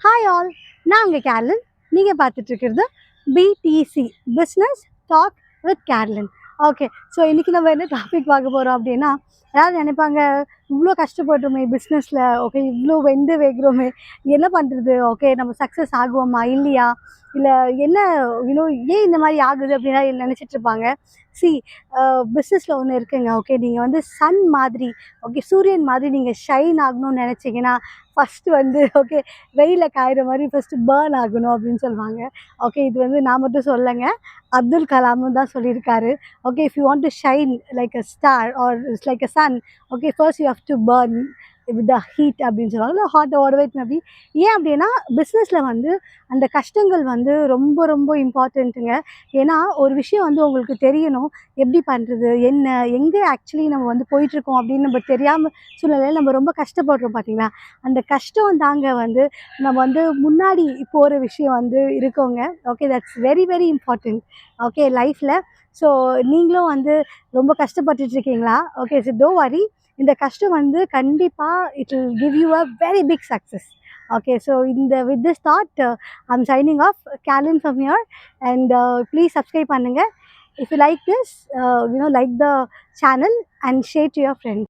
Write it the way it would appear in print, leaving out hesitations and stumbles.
Hi all, நான் உங்கள் கேர்லின். நீங்கள் பார்த்துட்டு இருக்கிறது பிடிசி பிஸ்னஸ் டாக் வித் கேர்லின். ஓகே, ஸோ இன்றைக்கி நம்ம என்ன டாபிக் பார்க்க போகிறோம் அப்படின்னா, யாராவது நினைப்பாங்க, இவ்வளோ கஷ்டப்பட்டோமே பிஸ்னஸில், ஓகே இவ்வளோ வெந்து வைக்கிறோமே, என்ன பண்ணுறது, ஓகே நம்ம சக்ஸஸ் ஆகுவோமா இல்லையா, இல்லை என்ன ஏன் இந்த மாதிரி ஆகுது அப்படின்னா நினச்சிட்ருப்பாங்க. சி, பிஸ்னஸில் ஒன்று இருக்குங்க. ஓகே, நீங்கள் வந்து சன் மாதிரி, ஓகே சூரியன் மாதிரி நீங்கள் ஷைன் ஆகணும்னு நினச்சிங்கன்னா ஃபஸ்ட்டு வந்து ஓகே வெயிலில் காயிற மாதிரி ஃபஸ்ட்டு பேர்ன் ஆகணும் அப்படின்னு சொல்லுவாங்க. ஓகே, இது வந்து நான் மட்டும் சொல்லலைங்க, அப்துல் கலாமும் தான் சொல்லியிருக்காரு. Okay, if you want to shine like a star or it's like a sun, okay first you have to burn with the heat அப்படின்னு சொல்லுவாங்க, இல்லை ஹாட் வாட்டர் வெயிட் மேபி. ஏன் அப்படின்னா பிஸ்னஸில் வந்து அந்த கஷ்டங்கள் வந்து ரொம்ப ரொம்ப இம்பார்ட்டண்ட்டுங்க. ஏன்னா ஒரு விஷயம் வந்து உங்களுக்கு தெரியணும், எப்படி பண்ணுறது, என்ன எங்கே ஆக்சுவலி நம்ம வந்து போயிட்டுருக்கோம் அப்படின்னு நம்ம தெரியாமல் சூழ்நிலையில் நம்ம ரொம்ப கஷ்டப்படுறோம் பார்த்தீங்களா. அந்த கஷ்டம் தாங்க வந்து நம்ம வந்து முன்னாடி போகிற விஷயம் வந்து இருக்கோங்க. Okay, that's very very important okay லைஃப்பில். ஸோ நீங்களும் வந்து ரொம்ப கஷ்டப்பட்டுட்ருக்கீங்களா? ஓகே, ஸோ டோன்ட் வரி, இந்த கஷ்டம் வந்து கண்டிப்பாக it will give you a very big success. Okay, so with this thought I'm signing off, கேர்லின் from here. And please subscribe பண்ணுங்கள். If you like this, like the channel and share to your friends.